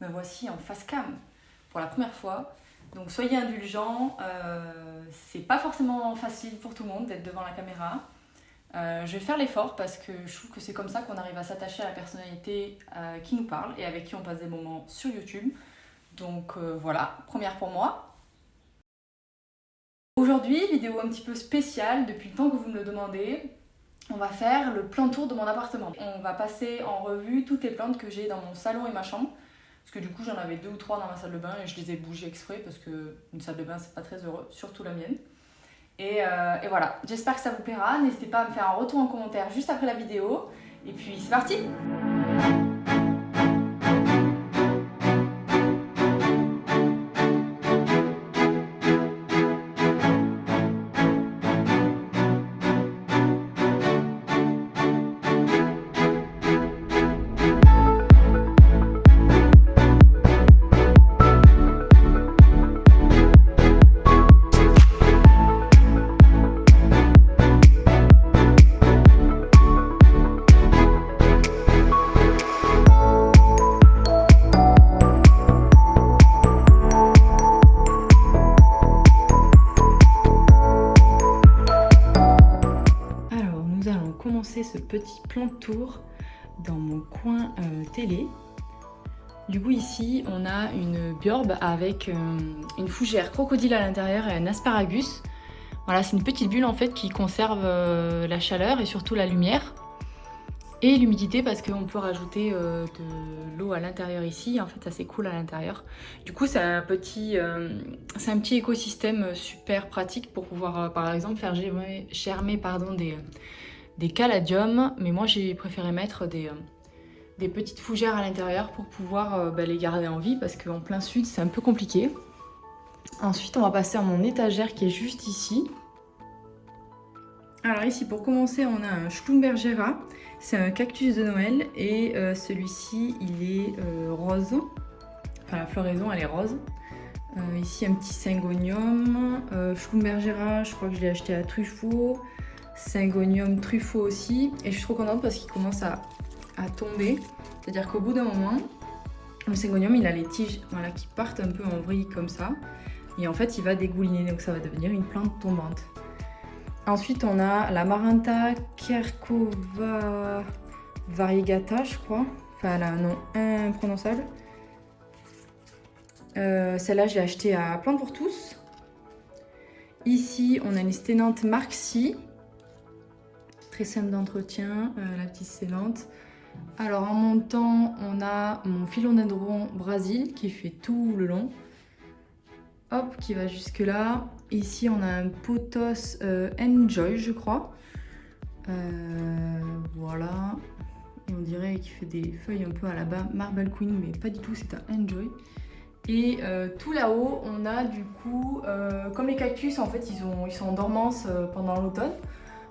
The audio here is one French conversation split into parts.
Me voici en face cam pour la première fois. Donc soyez indulgents, c'est pas forcément facile pour tout le monde d'être devant la caméra. Je vais faire l'effort parce que je trouve que c'est comme ça qu'on arrive à s'attacher à la personnalité qui nous parle et avec qui on passe des moments sur YouTube. Donc voilà, première pour moi. Aujourd'hui, vidéo un petit peu spéciale, depuis le temps que vous me le demandez. On va faire le plan tour de mon appartement. On va passer en revue toutes les plantes que j'ai dans mon salon et ma chambre. Parce que du coup j'en avais 2 ou 3 dans ma salle de bain et je les ai bougées exprès parce qu'une salle de bain c'est pas très heureux, surtout la mienne. Et voilà, j'espère que ça vous plaira. N'hésitez pas à me faire un retour en commentaire juste après la vidéo. Et puis c'est parti! Ce petit plan de tour dans mon coin télé. Du coup ici on a une biorbe avec une fougère crocodile à l'intérieur et un asparagus. Voilà, c'est une petite bulle en fait qui conserve la chaleur et surtout la lumière et l'humidité parce qu'on peut rajouter de l'eau à l'intérieur ici. En fait ça c'est cool à l'intérieur. Du coup c'est un petit écosystème super pratique pour pouvoir par exemple faire germer des caladiums, mais moi j'ai préféré mettre des petites fougères à l'intérieur pour pouvoir les garder en vie parce qu'en plein sud c'est un peu compliqué. Ensuite on va passer à mon étagère qui est juste ici. Alors ici pour commencer on a un Schlumbergera, c'est un cactus de Noël et celui-ci il est rose, enfin la floraison elle est rose. Ici un petit syngonium, Schlumbergera, je crois que je l'ai acheté à Truffaut. Syngonium Truffaut aussi, et je suis trop contente parce qu'il commence à tomber, c'est à dire qu'au bout d'un moment le syngonium il a les tiges voilà, qui partent un peu en vrille comme ça et en fait il va dégouliner donc ça va devenir une plante tombante. Ensuite on a la Maranta Kerkova variegata je crois, enfin elle a un nom imprononçable. Celle-là je l'ai achetée à Plantes pour tous. Ici on a une sténante Marxi. Très simple d'entretien, la petite scellante. Alors en montant, on a mon philodendron Brésil qui fait tout le long. Hop, qui va jusque là. Ici, on a un pothos Enjoy, je crois. Voilà. Et on dirait qu'il fait des feuilles un peu à la Marble Queen, mais pas du tout, c'est un Enjoy. Et tout là-haut, on a du coup, comme les cactus, en fait, ils sont en dormance pendant l'automne.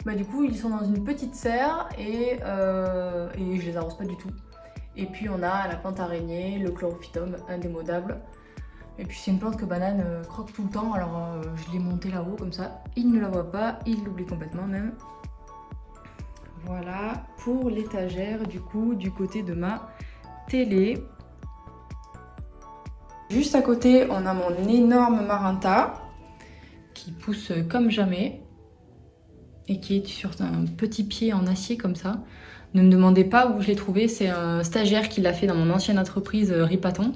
Bah, du coup ils sont dans une petite serre et je les arrose pas du tout. Et puis on a la plante araignée, le chlorophytum indémodable. Et puis c'est une plante que Banane croque tout le temps, alors je l'ai montée là-haut comme ça. Il ne la voit pas, il l'oublie complètement même. Voilà pour l'étagère du coup du côté de ma télé. Juste à côté on a mon énorme Maranta qui pousse comme jamais. Et qui est sur un petit pied en acier comme ça. Ne me demandez pas où je l'ai trouvé, c'est un stagiaire qui l'a fait dans mon ancienne entreprise Ripaton.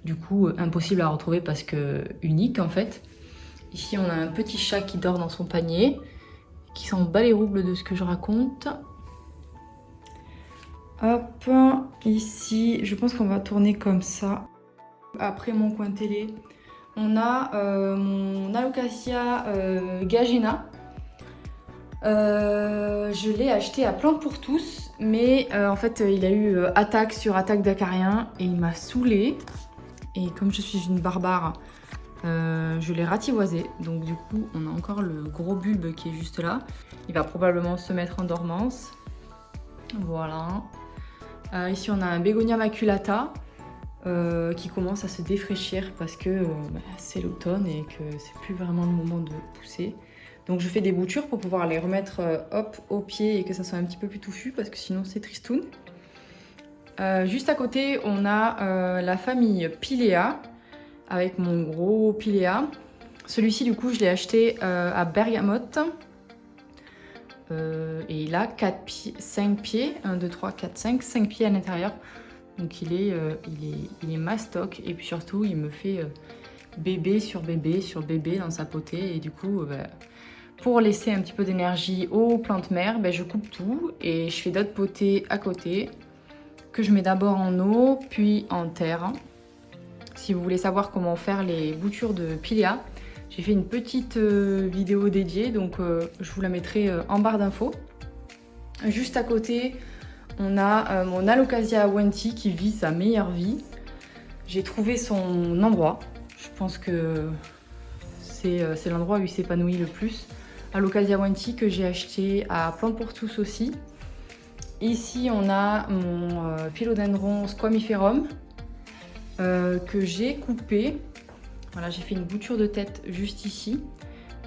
Du coup, impossible à retrouver parce que unique en fait. Ici, on a un petit chat qui dort dans son panier, qui s'en bat les roubles de ce que je raconte. Hop, ici, je pense qu'on va tourner comme ça. Après mon coin télé, on a mon Alocasia Gagena. Je l'ai acheté à Plantes pour tous, mais en fait il a eu attaque sur attaque d'acariens et il m'a saoulée. Et comme je suis une barbare, je l'ai ratiboisé. Donc du coup on a encore le gros bulbe qui est juste là. Il va probablement se mettre en dormance. Voilà. Ici on a un Bégonia maculata qui commence à se défraîchir parce que c'est l'automne et que c'est plus vraiment le moment de pousser. Donc je fais des boutures pour pouvoir les remettre hop, au pied et que ça soit un petit peu plus touffu parce que sinon c'est tristoun. Juste à côté, on a la famille Pilea, avec mon gros Pilea. Celui-ci, du coup, je l'ai acheté à Bergamote. Et il a 5 pieds, 1, 2, 3, 4, 5 pieds à l'intérieur. Donc il est mastoc, et puis surtout, il me fait bébé sur bébé dans sa potée. Et du coup, pour laisser un petit peu d'énergie aux plantes mères, je coupe tout et je fais d'autres potées à côté que je mets d'abord en eau, puis en terre. Si vous voulez savoir comment faire les boutures de Pilea, j'ai fait une petite vidéo dédiée, donc je vous la mettrai en barre d'infos. Juste à côté, on a mon Alocasia Wanti qui vit sa meilleure vie. J'ai trouvé son endroit. Je pense que c'est l'endroit où il s'épanouit le plus. Alocasia Wanti que j'ai acheté à Plantes pour tous aussi. Ici, on a mon Philodendron squamiferum que j'ai coupé. Voilà, j'ai fait une bouture de tête juste ici.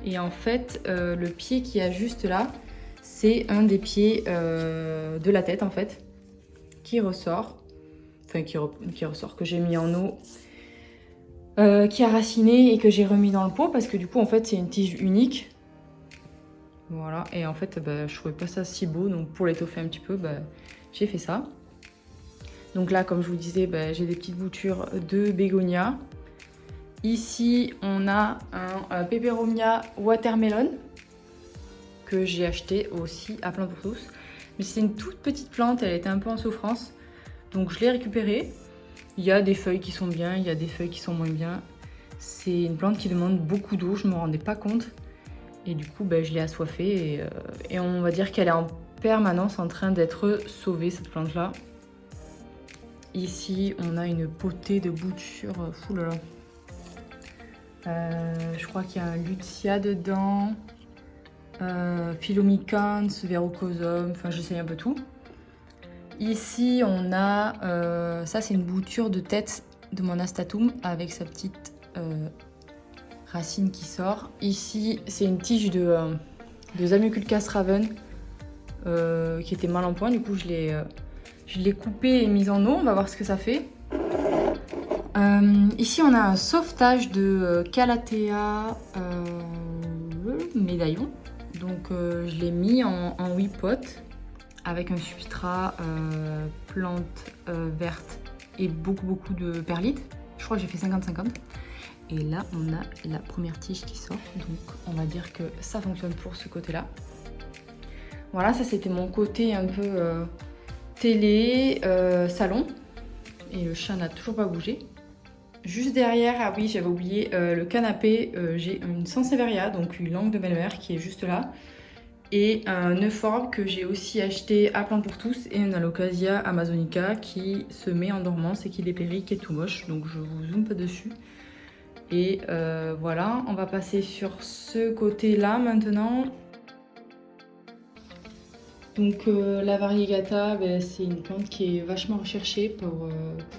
Et en fait, le pied qu'il y a juste là, c'est un des pieds de la tête en fait, qui ressort. Enfin, qui ressort, que j'ai mis en eau, qui a raciné et que j'ai remis dans le pot parce que du coup, en fait, c'est une tige unique. Voilà, et en fait, je trouvais pas ça si beau, donc pour l'étoffer un petit peu, j'ai fait ça. Donc là, comme je vous disais, j'ai des petites boutures de bégonia. Ici, on a un Peperomia Watermelon que j'ai acheté aussi à Plantes pour tous. Mais c'est une toute petite plante, elle était un peu en souffrance. Donc je l'ai récupérée. Il y a des feuilles qui sont bien, il y a des feuilles qui sont moins bien. C'est une plante qui demande beaucoup d'eau, je ne me rendais pas compte. Et du coup, je l'ai assoiffée et on va dire qu'elle est en permanence en train d'être sauvée, cette plante-là. Ici, on a une potée de boutures. Fou là là. Je crois qu'il y a un Lucia dedans, Philomicans, Verrucosum, enfin j'essaye un peu tout. Ici on a, ça c'est une bouture de tête de mon Astatum avec sa petite racine qui sort. Ici c'est une tige de Zamioculcas raven qui était mal en point, du coup je l'ai coupée et mise en eau, on va voir ce que ça fait. Ici on a un sauvetage de Calathea médaillon, donc je l'ai mis en 8 potes avec un substrat plante verte et beaucoup de perlite. Je crois que j'ai fait 50-50. Et là on a la première tige qui sort, donc on va dire que ça fonctionne pour ce côté là. Voilà, ça c'était mon côté un peu télé, salon, et le chat n'a toujours pas bougé. Juste derrière, ah oui, j'avais oublié le canapé, j'ai une Sansevieria, donc une langue de belle-mère qui est juste là, et un Euphorbes que j'ai aussi acheté à Plantes pour tous, et un Alocasia amazonica qui se met en dormance et qui dépérit, qui est tout moche, donc je vous zoome pas dessus. Et voilà, on va passer sur ce côté-là maintenant. Donc la variegata, c'est une plante qui est vachement recherchée pour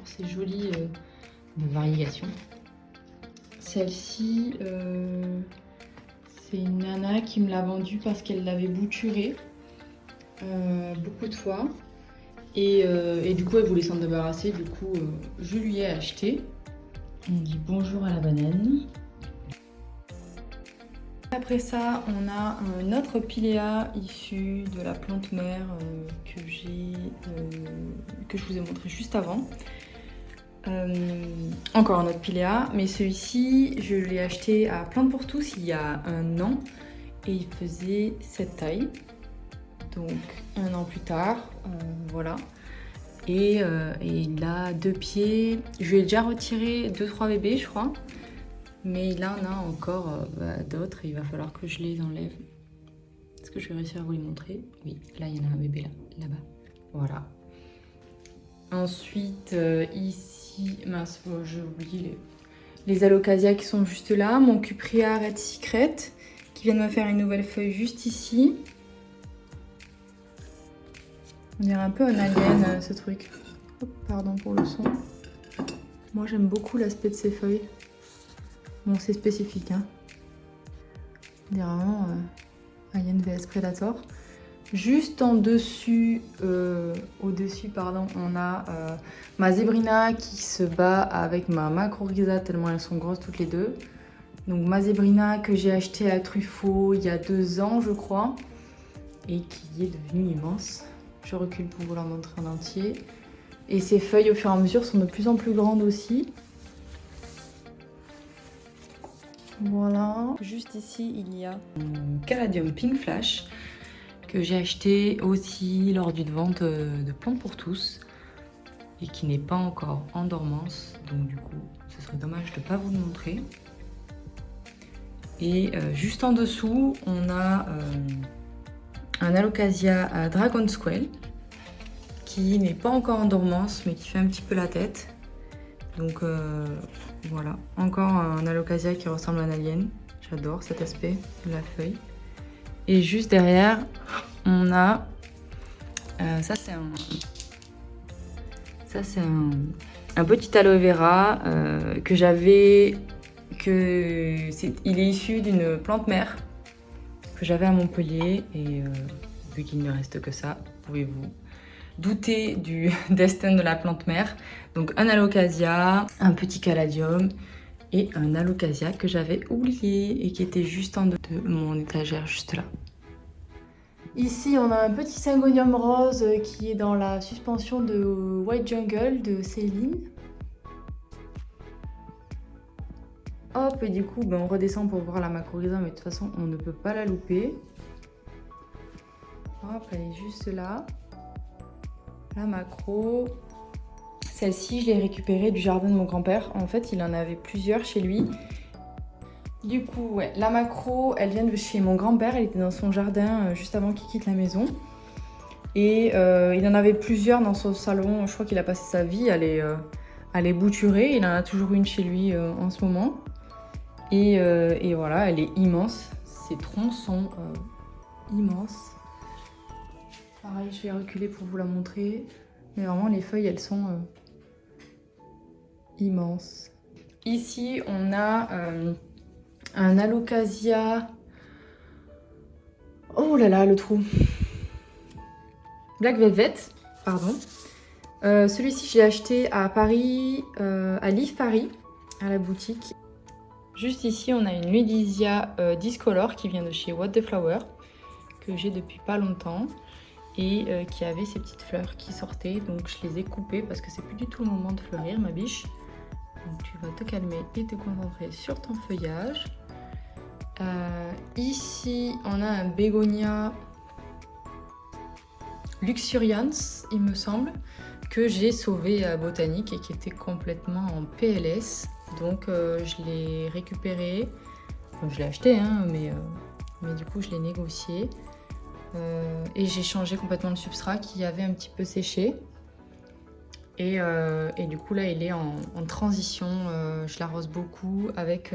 ses jolies variégations. Celle-ci, c'est une nana qui me l'a vendue parce qu'elle l'avait bouturée beaucoup de fois. Et du coup, elle voulait s'en débarrasser, du coup, je lui ai acheté. On dit bonjour à la banane. Après ça, on a un autre Pilea issu de la plante mère que je vous ai montré juste avant. Encore un autre Pilea, mais celui-ci, je l'ai acheté à Plantes pour tous il y a 1 an et il faisait cette taille. Donc 1 an plus tard, voilà. Et il a 2 pieds. Je lui ai déjà retiré 2-3 bébés, je crois. Mais il en a encore d'autres, il va falloir que je les enlève. Est-ce que je vais réussir à vous les montrer? Oui, là il y en a un bébé là-bas. Voilà. Ensuite, ici, mince, j'ai oublié les Alocasia qui sont juste là. Mon Cuprea Red Secret qui vient de me faire une nouvelle feuille juste ici. On dirait un peu un alien ce truc. Hop, pardon pour le son. Moi j'aime beaucoup l'aspect de ces feuilles. Bon, c'est spécifique, hein. On dirait vraiment Alien vs Predator. Juste en dessus, au-dessus, pardon, on a ma Zébrina qui se bat avec ma Macrorhiza tellement elles sont grosses toutes les deux. Donc ma Zébrina que j'ai achetée à Truffaut il y a 2 ans je crois et qui est devenue immense. Je recule pour vous la montrer en entier. Et ses feuilles au fur et à mesure sont de plus en plus grandes aussi. Voilà. Juste ici il y a un Caladium Pink Flash que j'ai acheté aussi lors d'une vente de plantes pour tous et qui n'est pas encore en dormance, donc du coup ce serait dommage de ne pas vous le montrer. Et juste en dessous on a un Alocasia Dragon Squall qui n'est pas encore en dormance mais qui fait un petit peu la tête. Donc voilà, encore un Alocasia qui ressemble à un alien. J'adore cet aspect de la feuille. Et juste derrière, on a... ça c'est un petit aloe vera que j'avais... Il est issu d'une plante mère que j'avais à Montpellier. Et vu qu'il ne reste que ça, pouvez-vous douter du destin de la plante mère. Donc un Alocasia, un petit Caladium et un Alocasia que j'avais oublié et qui était juste en dessous de mon étagère juste là. Ici on a un petit Syngonium rose qui est dans la suspension de White Jungle de Céline. Hop, et du coup on redescend pour voir la Macrorhiza, mais de toute façon on ne peut pas la louper. Hop, elle est juste là. La macro. Celle-ci, je l'ai récupérée du jardin de mon grand-père. En fait, il en avait plusieurs chez lui. Du coup, ouais, la macro, elle vient de chez mon grand-père. Elle était dans son jardin juste avant qu'il quitte la maison. Et il en avait plusieurs dans son salon. Je crois qu'il a passé sa vie à les bouturer. Il en a toujours une chez lui en ce moment. Et voilà, elle est immense. Ses troncs sont immenses. Pareil, je vais reculer pour vous la montrer. Mais vraiment, les feuilles, elles sont immenses. Ici, on a un Alocasia... Oh là là, le trou. Black Velvet, pardon. Celui-ci, je l'ai acheté à Paris, à Live Paris, à la boutique. Juste ici, on a une Ludisia Discolor qui vient de chez What the Flower, que j'ai depuis pas longtemps. Et qui avait ces petites fleurs qui sortaient, donc je les ai coupées parce que c'est plus du tout le moment de fleurir, ma biche. Donc tu vas te calmer et te concentrer sur ton feuillage. Ici on a un bégonia luxurians, il me semble, que j'ai sauvé à Botanique et qui était complètement en PLS. Donc je l'ai récupéré, enfin, je l'ai acheté hein, mais du coup je l'ai négocié. Et j'ai changé complètement le substrat qui avait un petit peu séché. Et du coup là il est en transition, je l'arrose beaucoup avec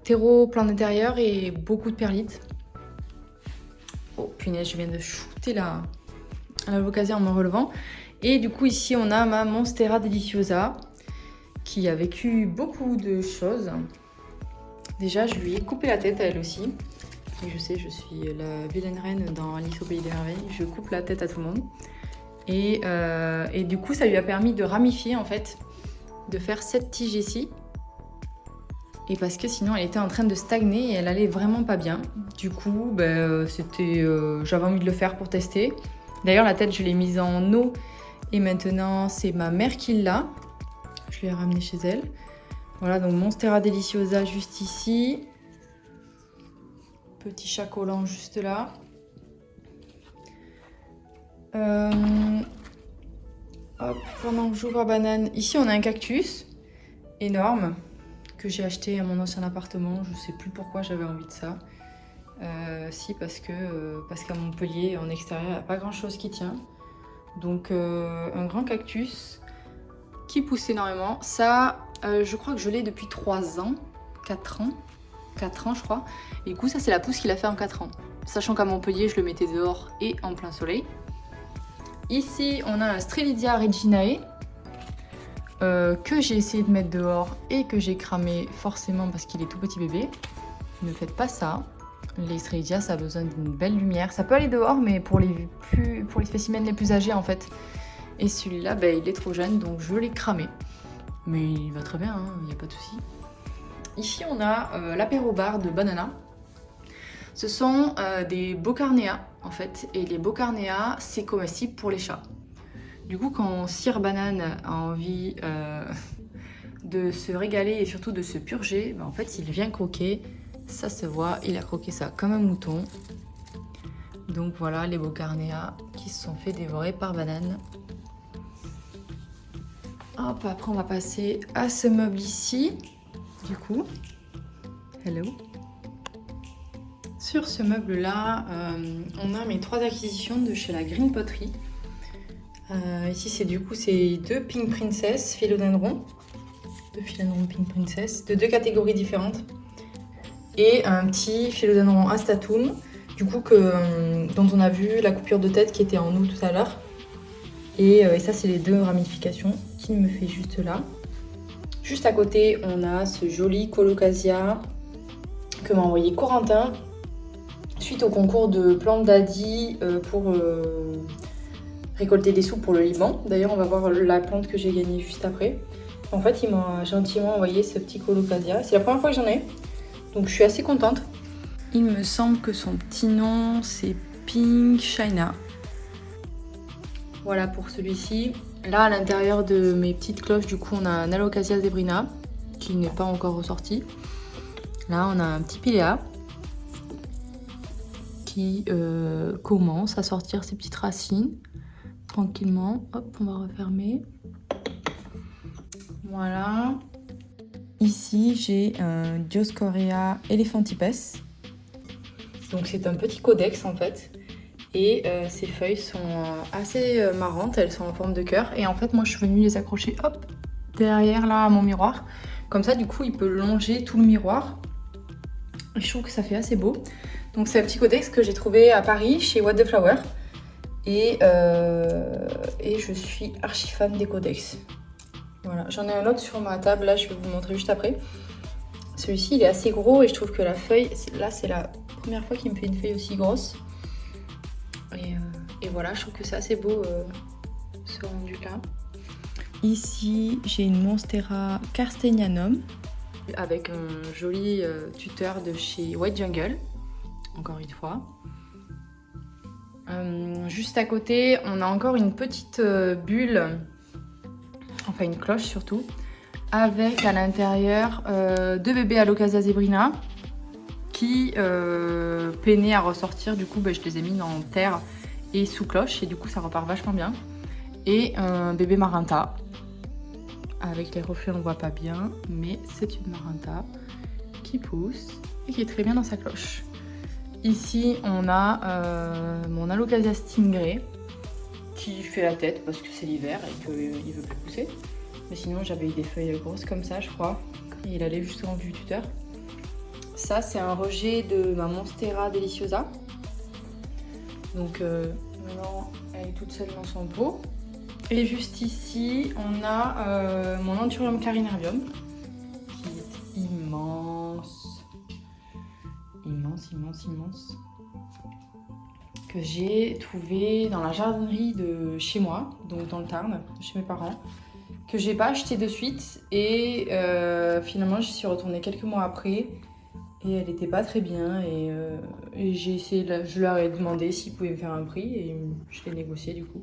terreau plein d'intérieur et beaucoup de perlite. Oh punaise, je viens de shooter la Alocasia en me relevant. Et du coup ici on a ma Monstera Deliciosa qui a vécu beaucoup de choses. Déjà je lui ai coupé la tête à elle aussi. Et je sais, je suis la vilaine reine dans Alice au Pays des Merveilles, je coupe la tête à tout le monde. Et du coup, ça lui a permis de ramifier en fait, de faire cette tige ici. Et parce que sinon, elle était en train de stagner et elle allait vraiment pas bien. Du coup, j'avais envie de le faire pour tester. D'ailleurs, la tête, je l'ai mise en eau. Et maintenant, c'est ma mère qui l'a. Je l'ai ramenée chez elle. Voilà, donc Monstera Deliciosa juste ici. Petit chat collant juste là. Hop, pendant que j'ouvre la banane. Ici, on a un cactus énorme que j'ai acheté à mon ancien appartement. Je sais plus pourquoi j'avais envie de ça. Si, parce qu'à Montpellier, en extérieur, il n'y a pas grand chose qui tient. Donc, un grand cactus qui pousse énormément. Ça, je crois que je l'ai depuis 3 ans, 4 ans. 4 ans je crois, et du coup ça c'est la pousse qu'il a fait en 4 ans, sachant qu'à Montpellier je le mettais dehors et en plein soleil. Ici on a un Strelitzia reginae que j'ai essayé de mettre dehors et que j'ai cramé forcément parce qu'il est tout petit bébé. Ne faites pas ça, Les Strelitzia, ça a besoin d'une belle lumière. Ça peut aller dehors, mais pour les spécimens les plus âgés en fait. Et celui-là, bah, il est trop jeune, donc je l'ai cramé. Mais il va très bien, il n'y a pas de souci. Ici, on a l'apéro bar de Banana. Ce sont des Bocarnea en fait. Et les Bocarnea, c'est comestible pour les chats. Du coup, quand Sir Banane a envie de se régaler et surtout de se purger, bah, en fait, il vient croquer. Ça se voit, il a croqué ça comme un mouton. Donc voilà les Bocarnea qui se sont fait dévorer par Banane. Hop, après on va passer à ce meuble ici. Du coup, hello. Sur ce meuble là, on a mes 3 acquisitions de chez la Green Pottery. Ici c'est deux Pink Princess philodendron. 2 philodendrons Pink Princess de 2 catégories différentes. Et un petit philodendron Astatum, du coup dont on a vu la coupure de tête qui était en eau tout à l'heure. Et ça c'est les 2 ramifications qui me fait juste là. Juste à côté on a ce joli colocasia que m'a envoyé Corentin suite au concours de plantes d'Adi pour récolter des sous pour le Liban. D'ailleurs on va voir la plante que j'ai gagnée juste après. En fait il m'a gentiment envoyé ce petit colocasia, c'est la première fois que j'en ai. Donc je suis assez contente. Il me semble que son petit nom c'est Pink China. Voilà pour celui-ci. Là à l'intérieur de mes petites cloches du coup on a un Alocasia zebrina qui n'est pas encore ressorti. Là on a un petit Pilea qui commence à sortir ses petites racines tranquillement. Hop, on va refermer. Voilà. Ici, j'ai un Dioscorea elephantipes. Donc c'est un petit codex en fait. Et ces feuilles sont assez marrantes, elles sont en forme de cœur. Et en fait, moi je suis venue les accrocher hop, derrière là à mon miroir. Comme ça, du coup, il peut longer tout le miroir. Et je trouve que ça fait assez beau. Donc c'est un petit codex que j'ai trouvé à Paris chez What the Flower. Et je suis archi fan des codex. Voilà, j'en ai un autre sur ma table, là je vais vous montrer juste après. Celui-ci il est assez gros et je trouve que la feuille, là c'est la première fois qu'il me fait une feuille aussi grosse. Et voilà, je trouve que c'est assez beau ce rendu là. Ici j'ai une Monstera carstenianum avec un joli tuteur de chez White Jungle, encore une fois. Juste à côté on a encore une petite bulle. Enfin une cloche surtout, avec à l'intérieur 2 bébés Alocasia zebrina qui peinaient à ressortir. Du coup je les ai mis dans terre et sous cloche et du coup ça repart vachement bien. Et un bébé Marinta, avec les reflets on voit pas bien, mais c'est une Marinta qui pousse et qui est très bien dans sa cloche. Ici on a mon Alocasia stingray qui fait la tête parce que c'est l'hiver et qu'il veut plus pousser. Mais sinon j'avais eu des feuilles grosses comme ça je crois. Et il allait juste au rendu du tuteur. Ça c'est un rejet de ma Monstera deliciosa. Donc maintenant elle est toute seule dans son pot. Et juste ici on a mon Anthurium carinarium qui est immense. Immense. Que j'ai trouvé dans la jardinerie de chez moi, donc dans le Tarn, chez mes parents, que j'ai pas acheté de suite et finalement j'y suis retournée quelques mois après et elle était pas très bien et j'ai essayé, je leur ai demandé s'ils pouvaient me faire un prix et je l'ai négocié du coup.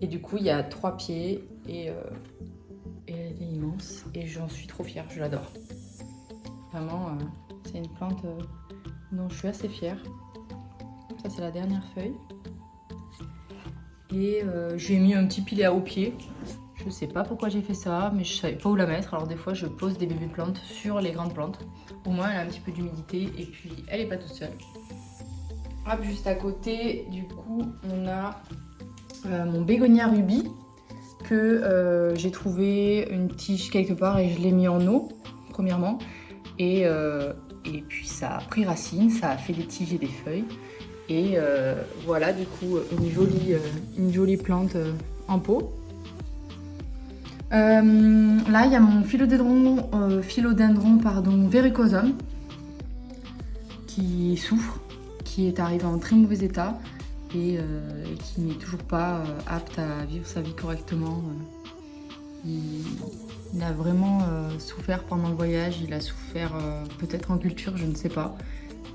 Et du coup il y a 3 pieds et elle est immense et j'en suis trop fière, je l'adore. Vraiment c'est une plante dont je suis assez fière. Ça c'est la dernière feuille. Et je lui ai mis un petit Pilea au pied. Je sais pas pourquoi j'ai fait ça, mais je savais pas où la mettre. Alors des fois je pose des bébés plantes sur les grandes plantes. Au moins elle a un petit peu d'humidité et puis elle est pas toute seule. Hop, juste à côté, du coup on a mon bégonia rubis que j'ai trouvé une tige quelque part et je l'ai mis en eau premièrement. Et puis ça a pris racine, ça a fait des tiges et des feuilles. Et voilà du coup une jolie plante en pot. Là il y a mon philodendron verrucosum qui souffre, qui est arrivé en très mauvais état et qui n'est toujours pas apte à vivre sa vie correctement. Il a vraiment souffert pendant le voyage, il a souffert peut-être en culture, je ne sais pas,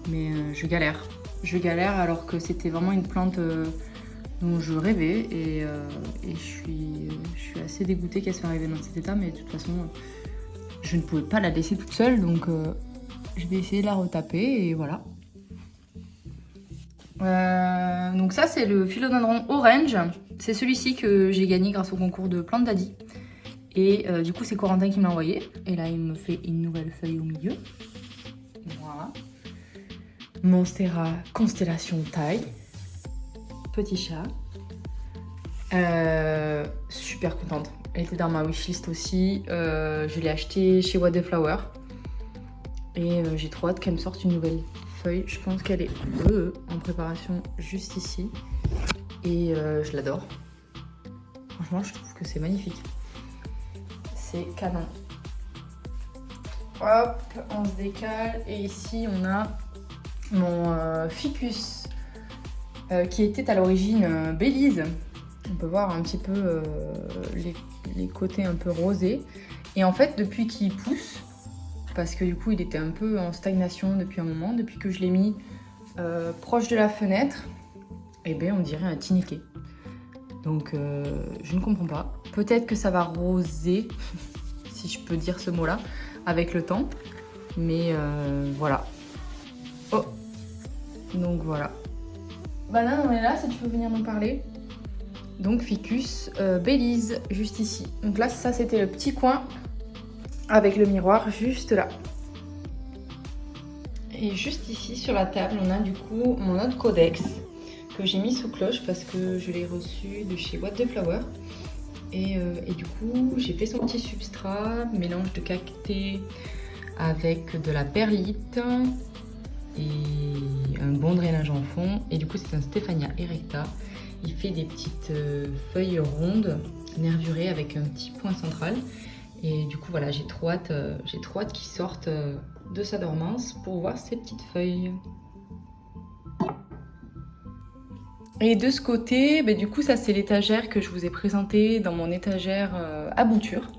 mais je galère. Je galère alors que c'était vraiment une plante dont je rêvais et je suis assez dégoûtée qu'elle soit arrivée dans cet état, mais de toute façon je ne pouvais pas la laisser toute seule, donc je vais essayer de la retaper et voilà. Donc ça c'est le philodendron orange, c'est celui-ci que j'ai gagné grâce au concours de Plante Daddy. Et du coup c'est Corentin qui m'a envoyé, et là il me fait une nouvelle feuille au milieu. Voilà. Monstera Constellation Taille. Petit chat. Super contente. Elle était dans ma wishlist aussi. Je l'ai acheté chez What the Flower. Et j'ai trop hâte qu'elle me sorte une nouvelle feuille. Je pense qu'elle est en préparation juste ici. Et je l'adore. Franchement, je trouve que c'est magnifique. C'est canon. Hop, on se décale. Et ici, on a mon ficus qui était à l'origine Belize. On peut voir un petit peu les côtés un peu rosés. Et en fait, depuis qu'il pousse, parce que du coup, il était un peu en stagnation depuis un moment, depuis que je l'ai mis proche de la fenêtre, et bien on dirait un tiniquet. Donc, je ne comprends pas. Peut-être que ça va roser, si je peux dire ce mot-là, avec le temps. Mais voilà. Oh! Donc voilà. Banane, on est là, si tu peux venir nous parler. Donc ficus Belize, juste ici. Donc là, ça c'était le petit coin avec le miroir juste là. Et juste ici sur la table, on a du coup mon autre codex que j'ai mis sous cloche parce que je l'ai reçu de chez What the Flower. Et du coup, j'ai fait son petit substrat, mélange de cacté avec de la perlite et un bon drainage en fond. Et du coup, c'est un Stephania erecta. Il fait des petites feuilles rondes, nervurées avec un petit point central. Et du coup, voilà, j'ai trop hâte qu'il sorte de sa dormance pour voir ces petites feuilles. Et de ce côté, du coup, ça c'est l'étagère que je vous ai présentée dans mon étagère à bouture.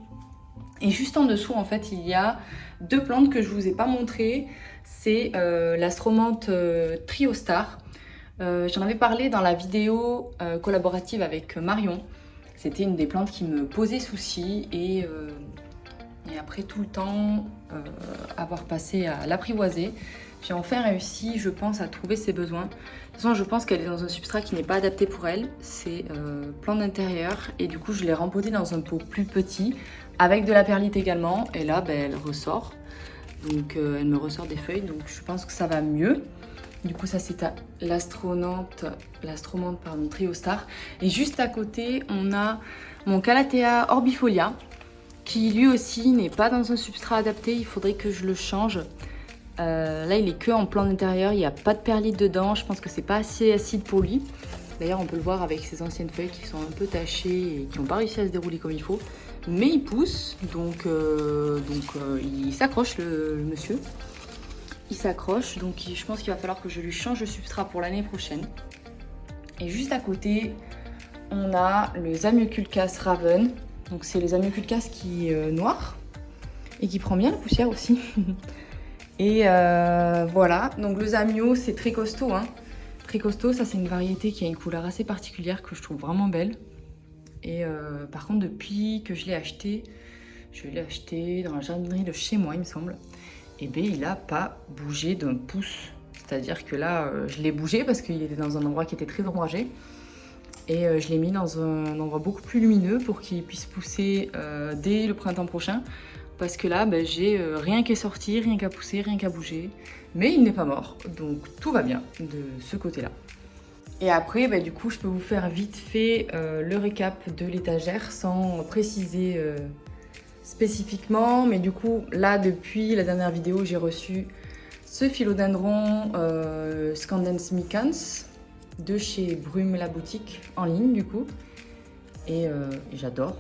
Et juste en dessous, en fait, il y a deux plantes que je vous ai pas montrées. C'est l'astromante Triostar. J'en avais parlé dans la vidéo collaborative avec Marion. C'était une des plantes qui me posait souci et après tout le temps avoir passé à l'apprivoiser, j'ai enfin réussi, je pense, à trouver ses besoins. De toute façon, je pense qu'elle est dans un substrat qui n'est pas adapté pour elle. C'est plante d'intérieur et du coup, je l'ai rempotée dans un pot plus petit avec de la perlite également. Et là, elle ressort. Donc, elle me ressort des feuilles. Donc, je pense que ça va mieux. Du coup, ça, c'est l'astromante Triostar. Et juste à côté, on a mon Calathea orbifolia qui lui aussi n'est pas dans un substrat adapté. Il faudrait que je le change. Là, il est que en plante d'intérieur. Il n'y a pas de perlite dedans. Je pense que c'est pas assez acide pour lui. D'ailleurs, on peut le voir avec ses anciennes feuilles qui sont un peu tachées et qui n'ont pas réussi à se dérouler comme il faut. Mais il pousse, donc il s'accroche le monsieur. Il s'accroche, donc je pense qu'il va falloir que je lui change le substrat pour l'année prochaine. Et juste à côté, on a le Zamioculcas Raven. Donc c'est le Zamioculcas qui est noir et qui prend bien la poussière aussi. Et voilà, donc le Zamio c'est très costaud. Très costaud, ça c'est une variété qui a une couleur assez particulière que je trouve vraiment belle. Et par contre, depuis que je l'ai acheté dans la jardinerie de chez moi, il me semble. Et bien, il n'a pas bougé d'un pouce. C'est-à-dire que là, je l'ai bougé parce qu'il était dans un endroit qui était très ombragé. Et je l'ai mis dans un endroit beaucoup plus lumineux pour qu'il puisse pousser dès le printemps prochain. Parce que là, j'ai rien qui est sorti, rien qu'à pousser, rien qu'à bouger. Mais il n'est pas mort, donc tout va bien de ce côté-là. Et après, du coup, je peux vous faire vite fait le récap de l'étagère sans préciser spécifiquement. Mais du coup, là, depuis la dernière vidéo, j'ai reçu ce philodendron Scandens Micans de chez Brume la boutique en ligne, du coup. Et j'adore.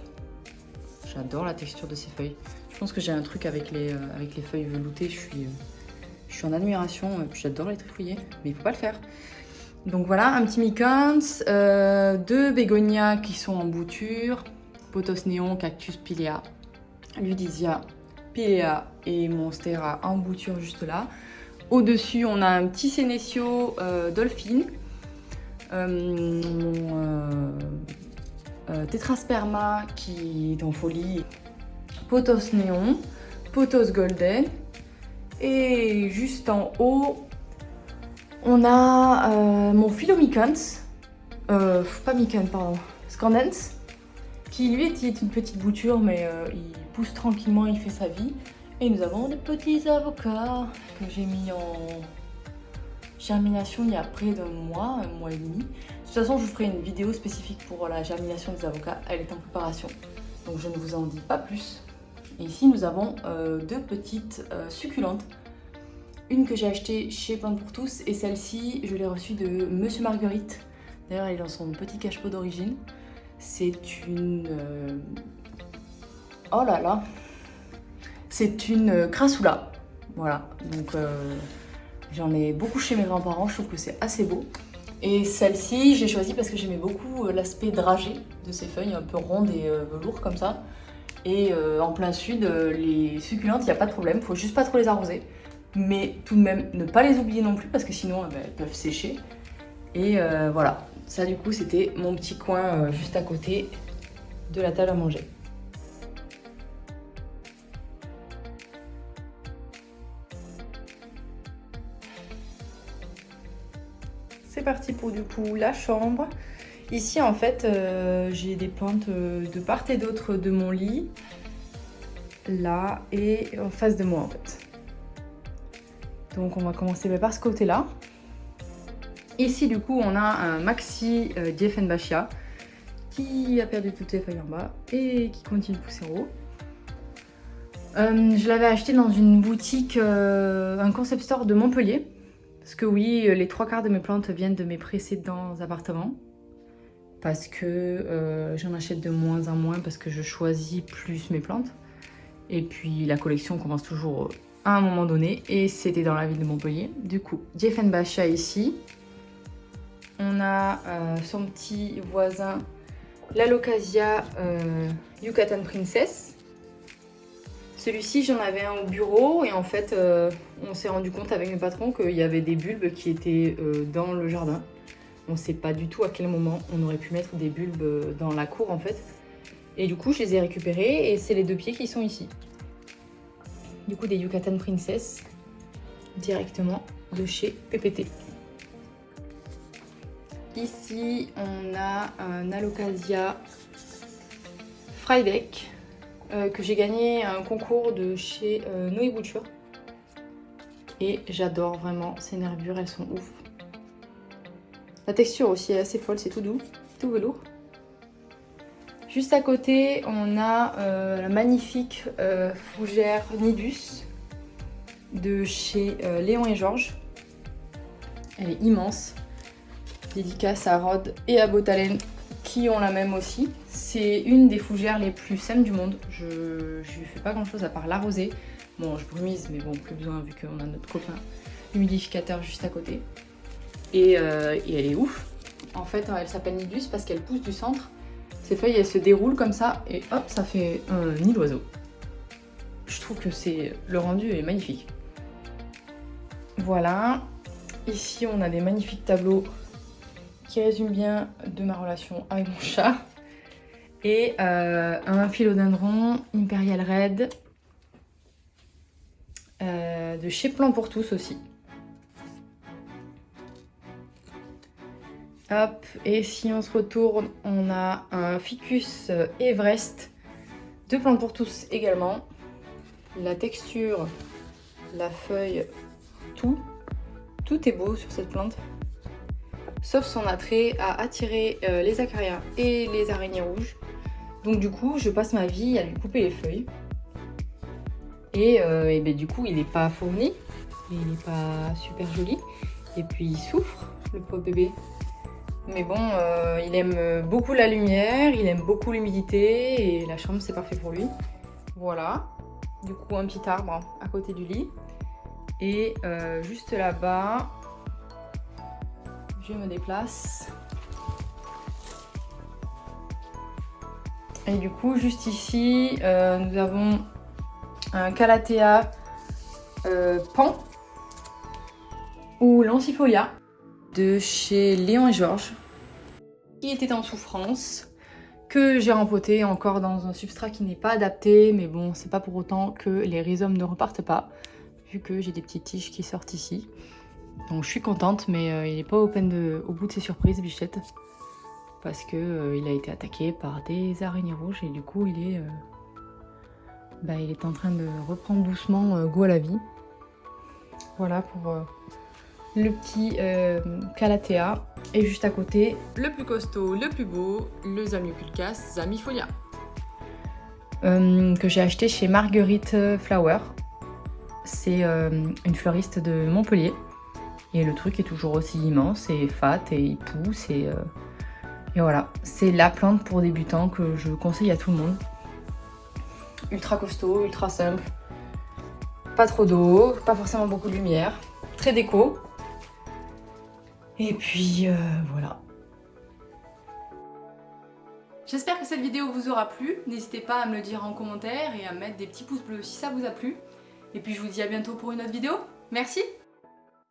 J'adore la texture de ces feuilles. Je pense que j'ai un truc avec les feuilles veloutées. Je Je suis en admiration, puis j'adore les trifouiller, mais il faut pas le faire. Donc voilà, un petit mycanthe, 2 bégonias qui sont en bouture, pothos néon, cactus pilea, ludisia, pilea et monstera en bouture juste là. Au-dessus, on a un petit sénécio dolphin, tétrasperma qui est en folie, pothos néon, pothos golden. Et juste en haut, on a mon philomycanthe, pas mycanthe, pardon, scandens, qui lui est une petite bouture, mais il pousse tranquillement, il fait sa vie. Et nous avons des petits avocats que j'ai mis en germination il y a près d'un mois et demi. De toute façon, je vous ferai une vidéo spécifique pour la germination des avocats, elle est en préparation, donc je ne vous en dis pas plus. Et ici, nous avons 2 petites succulentes. Une que j'ai achetée chez Plantes pour tous et celle-ci, je l'ai reçue de Monsieur Marguerite. D'ailleurs, elle est dans son petit cache-pot d'origine. C'est une... Oh là là! C'est une crassula. Voilà, donc j'en ai beaucoup chez mes grands-parents, je trouve que c'est assez beau. Et celle-ci, j'ai choisi parce que j'aimais beaucoup l'aspect dragé de ces feuilles, un peu rondes et velours comme ça. Et en plein sud, les succulentes, il n'y a pas de problème, il faut juste pas trop les arroser. Mais tout de même, ne pas les oublier non plus parce que sinon elles peuvent sécher. Et voilà, ça du coup c'était mon petit coin juste à côté de la table à manger. C'est parti pour du coup la chambre. Ici en fait j'ai des plantes de part et d'autre de mon lit. Là et en face de moi en fait. Donc on va commencer par ce côté-là. Ici du coup on a un maxi Dieffenbachia qui a perdu toutes ses feuilles en bas et qui continue de pousser en haut. Je l'avais acheté dans une boutique, un concept store de Montpellier. Parce que oui, les 3/4 de mes plantes viennent de mes précédents appartements. Parce que j'en achète de moins en moins parce que je choisis plus mes plantes. Et puis la collection commence toujours à un moment donné. Et c'était dans la ville de Montpellier. Du coup, Dieffenbachia ici. On a son petit voisin, l'Alocasia Yucatan Princess. Celui-ci, j'en avais un au bureau et en fait, on s'est rendu compte avec mes patrons qu'il y avait des bulbes qui étaient dans le jardin. On ne sait pas du tout à quel moment on aurait pu mettre des bulbes dans la cour en fait. Et du coup, je les ai récupérés et c'est les 2 pieds qui sont ici. Du coup, des Yucatan Princess directement de chez PPT. Ici, on a un Alocasia Friedeck que j'ai gagné un concours de chez Noé Bouture. Et j'adore vraiment ces nervures, elles sont ouf. La texture aussi est assez folle, c'est tout doux, tout velours. Juste à côté, on a la magnifique fougère Nidus de chez Léon et Georges. Elle est immense. Dédicace à Rod et à Botalène qui ont la même aussi. C'est une des fougères les plus saines du monde. Je lui fais pas grand chose à part l'arroser. Bon, je brumise, mais bon, plus besoin vu qu'on a notre copain humidificateur juste à côté. Et elle est ouf. En fait, elle s'appelle Nidus parce qu'elle pousse du centre. Ses feuilles, elles se déroulent comme ça et hop, ça fait un nid d'oiseau. Je trouve que le rendu est magnifique. Voilà. Ici, on a des magnifiques tableaux qui résument bien de ma relation avec mon chat. Et un philodendron Imperial Red de chez Plantes pour tous aussi. Hop, et si on se retourne, on a un ficus Everest de Plantes pour tous également. La texture, la feuille, tout est beau sur cette plante. Sauf son attrait à attirer les acarias et les araignées rouges. Donc du coup, je passe ma vie à lui couper les feuilles. Et ben, du coup, il n'est pas fourni, il n'est pas super joli. Et puis il souffre, le pauvre bébé. Mais bon, il aime beaucoup la lumière, il aime beaucoup l'humidité et la chambre, c'est parfait pour lui. Voilà, du coup un petit arbre à côté du lit. Et juste là-bas, je me déplace. Et du coup, juste ici, nous avons un Calathea Pan ou Lancifolia de chez Léon et Georges, qui était en souffrance, que j'ai rempoté encore dans un substrat qui n'est pas adapté, mais bon, c'est pas pour autant que les rhizomes ne repartent pas, vu que j'ai des petites tiges qui sortent ici. Donc je suis contente, mais il n'est pas au bout de ses surprises, Bichette, parce que il a été attaqué par des araignées rouges et du coup il est en train de reprendre doucement goût à la vie. Voilà pour le petit Calathea. Et juste à côté, le plus costaud, le plus beau, le Zamioculcas Zamifolia, que j'ai acheté chez Marguerite Flower. C'est une fleuriste de Montpellier. Et le truc est toujours aussi immense et fat et il pousse et voilà. C'est la plante pour débutants que je conseille à tout le monde. Ultra costaud, ultra simple. Pas trop d'eau, pas forcément beaucoup de lumière. Très déco. Et puis voilà. J'espère que cette vidéo vous aura plu. N'hésitez pas à me le dire en commentaire et à mettre des petits pouces bleus si ça vous a plu. Et puis je vous dis à bientôt pour une autre vidéo. Merci!